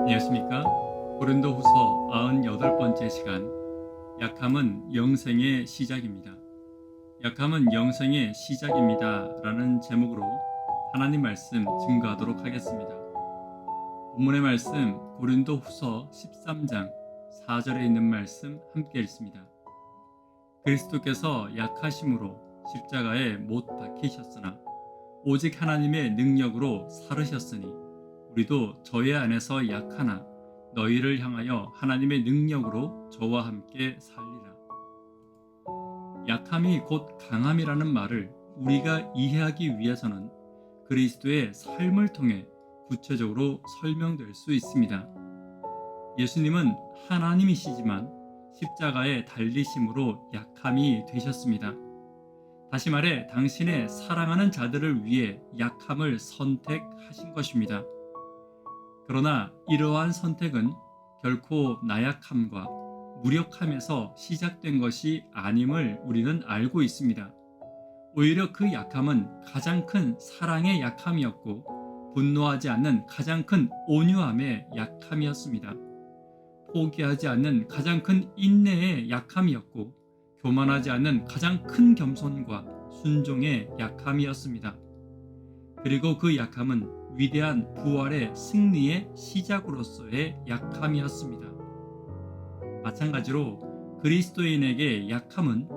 안녕하십니까? 고린도후서 98번째 시간, 약함은 영생의 시작입니다. 약함은 영생의 시작입니다 라는 제목으로 하나님 말씀 증거하도록 하겠습니다. 본문의 말씀 고린도후서 13장 4절에 있는 말씀 함께 읽습니다. 그리스도께서 약하심으로 십자가에 못 박히셨으나 오직 하나님의 능력으로 살으셨으니 우리도 저의 안에서 약하나 너희를 향하여 하나님의 능력으로 저와 함께 살리라. 약함이 곧 강함이라는 말을 우리가 이해하기 위해서는 그리스도의 삶을 통해 구체적으로 설명될 수 있습니다. 예수님은 하나님이시지만 십자가에 달리심으로 약함이 되셨습니다. 다시 말해 당신의 사랑하는 자들을 위해 약함을 선택하신 것입니다. 그러나 이러한 선택은 결코 나약함과 무력함에서 시작된 것이 아님을 우리는 알고 있습니다. 오히려 그 약함은 가장 큰 사랑의 약함이었고 분노하지 않는 가장 큰 온유함의 약함이었습니다. 포기하지 않는 가장 큰 인내의 약함이었고 교만하지 않는 가장 큰 겸손과 순종의 약함이었습니다. 그리고 그 약함은 위대한 부활의 승리의 시작으로서의 약함이었습니다. 마찬가지로 그리스도인에게 약함은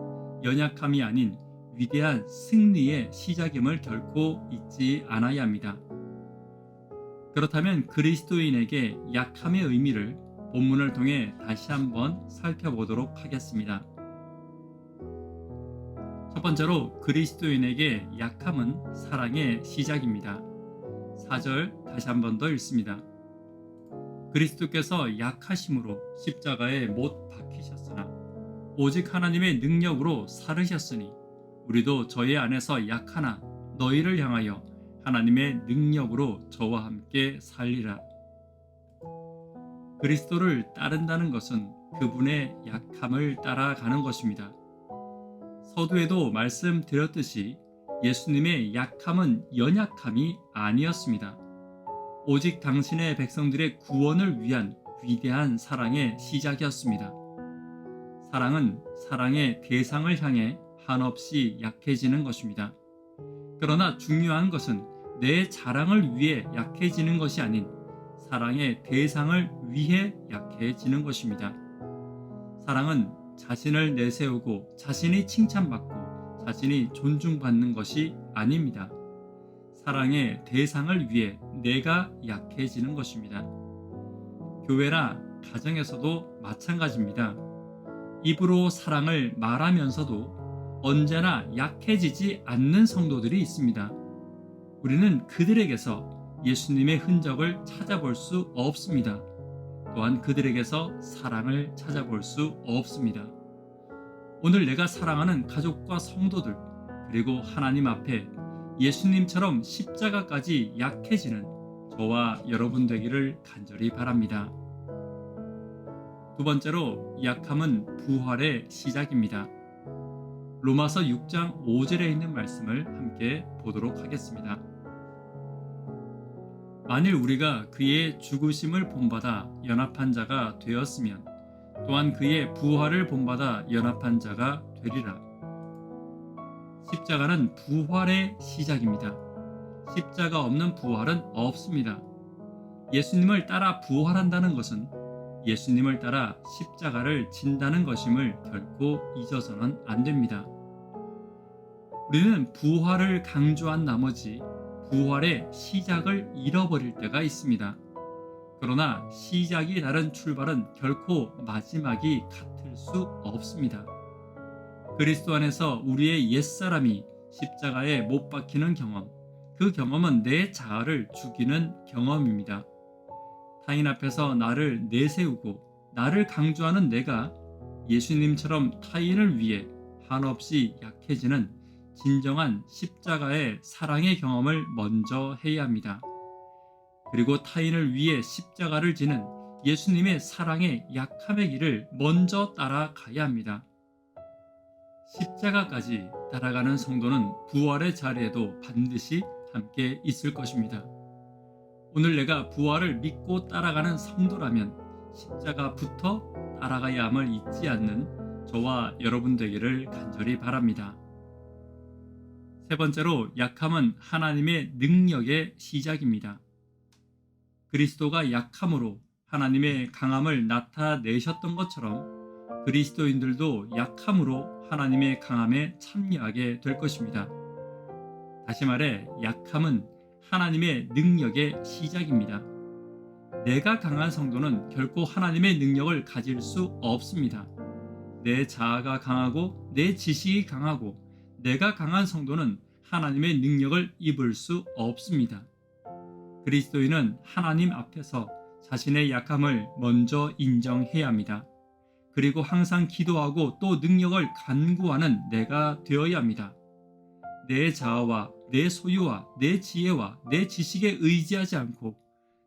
연약함이 아닌 위대한 승리의 시작임을 결코 잊지 않아야 합니다. 그렇다면 그리스도인에게 약함의 의미를 본문을 통해 다시 한번 살펴보도록 하겠습니다. 첫 번째로 그리스도인에게 약함은 사랑의 시작입니다. 4절 다시 한번 더 읽습니다. 그리스도께서 약하심으로 십자가에 못 박히셨으나 오직 하나님의 능력으로 살으셨으니 우리도 저의 안에서 약하나 너희를 향하여 하나님의 능력으로 저와 함께 살리라. 그리스도를 따른다는 것은 그분의 약함을 따라가는 것입니다. 서두에도 말씀드렸듯이 예수님의 약함은 연약함이 아니었습니다. 오직 당신의 백성들의 구원을 위한 위대한 사랑의 시작이었습니다. 사랑은 사랑의 대상을 향해 한없이 약해지는 것입니다. 그러나 중요한 것은 내 자랑을 위해 약해지는 것이 아닌 사랑의 대상을 위해 약해지는 것입니다. 사랑은 자신을 내세우고 자신이 칭찬받고 자신이 존중받는 것이 아닙니다. 사랑의 대상을 위해 내가 약해지는 것입니다. 교회나 가정에서도 마찬가지입니다. 입으로 사랑을 말하면서도 언제나 약해지지 않는 성도들이 있습니다. 우리는 그들에게서 예수님의 흔적을 찾아볼 수 없습니다. 또한 그들에게서 사랑을 찾아볼 수 없습니다. 오늘 내가 사랑하는 가족과 성도들 그리고 하나님 앞에 예수님처럼 십자가까지 약해지는 저와 여러분 되기를 간절히 바랍니다. 두 번째로 약함은 부활의 시작입니다. 로마서 6장 5절에 있는 말씀을 함께 보도록 하겠습니다. 만일 우리가 그의 죽으심을 본받아 연합한 자가 되었으면 또한 그의 부활을 본받아 연합한 자가 되리라. 십자가는 부활의 시작입니다. 십자가 없는 부활은 없습니다. 예수님을 따라 부활한다는 것은 예수님을 따라 십자가를 진다는 것임을 결코 잊어서는 안 됩니다. 우리는 부활을 강조한 나머지 부활의 시작을 잃어버릴 때가 있습니다. 그러나 시작이 다른 출발은 결코 마지막이 같을 수 없습니다. 그리스도 안에서 우리의 옛사람이 십자가에 못 박히는 경험, 그 경험은 내 자아를 죽이는 경험입니다. 타인 앞에서 나를 내세우고 나를 강조하는 내가 예수님처럼 타인을 위해 한없이 약해지는 진정한 십자가의 사랑의 경험을 먼저 해야 합니다. 그리고 타인을 위해 십자가를 지는 예수님의 사랑의 약함의 길을 먼저 따라가야 합니다. 십자가까지 따라가는 성도는 부활의 자리에도 반드시 함께 있을 것입니다. 오늘 내가 부활을 믿고 따라가는 성도라면 십자가부터 따라가야 함을 잊지 않는 저와 여러분 되기를 간절히 바랍니다. 세 번째로, 약함은 하나님의 능력의 시작입니다. 그리스도가 약함으로 하나님의 강함을 나타내셨던 것처럼 그리스도인들도 약함으로 하나님의 강함에 참여하게 될 것입니다. 다시 말해, 약함은 하나님의 능력의 시작입니다. 내가 강한 성도는 결코 하나님의 능력을 가질 수 없습니다. 내 자아가 강하고 내 지식이 강하고 내가 강한 성도는 하나님의 능력을 입을 수 없습니다. 그리스도인은 하나님 앞에서 자신의 약함을 먼저 인정해야 합니다. 그리고 항상 기도하고 또 능력을 간구하는 내가 되어야 합니다. 내 자아와 내 소유와 내 지혜와 내 지식에 의지하지 않고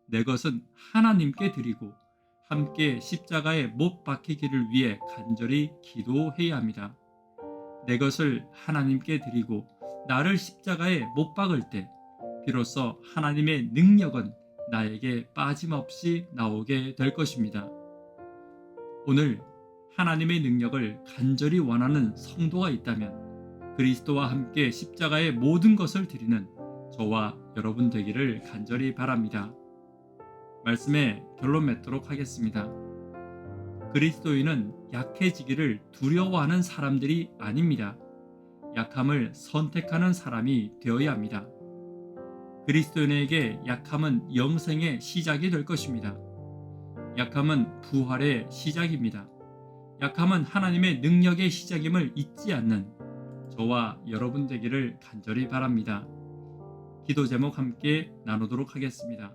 내 것은 하나님께 드리고 함께 십자가에 못 박히기를 위해 간절히 기도해야 합니다. 내 것을 하나님께 드리고 나를 십자가에 못 박을 때 비로소 하나님의 능력은 나에게 빠짐없이 나오게 될 것입니다. 오늘 하나님의 능력을 간절히 원하는 성도가 있다면 그리스도와 함께 십자가의 모든 것을 드리는 저와 여러분 되기를 간절히 바랍니다. 말씀에 결론 맺도록 하겠습니다. 그리스도인은 약해지기를 두려워하는 사람들이 아닙니다. 약함을 선택하는 사람이 되어야 합니다. 그리스도인에게 약함은 영생의 시작이 될 것입니다. 약함은 부활의 시작입니다. 약함은 하나님의 능력의 시작임을 잊지 않는 저와 여러분 되기를 간절히 바랍니다. 기도 제목 함께 나누도록 하겠습니다.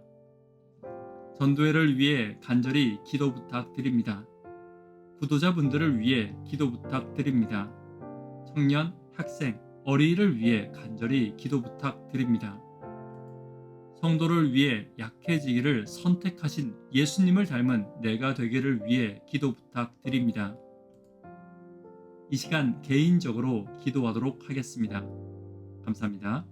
전도회를 위해 간절히 기도 부탁드립니다. 구도자분들을 위해 기도 부탁드립니다. 청년, 학생, 어린이를 위해 간절히 기도 부탁드립니다. 성도를 위해 약해지기를 선택하신 예수님을 닮은 내가 되기를 위해 기도 부탁드립니다. 이 시간 개인적으로 기도하도록 하겠습니다. 감사합니다.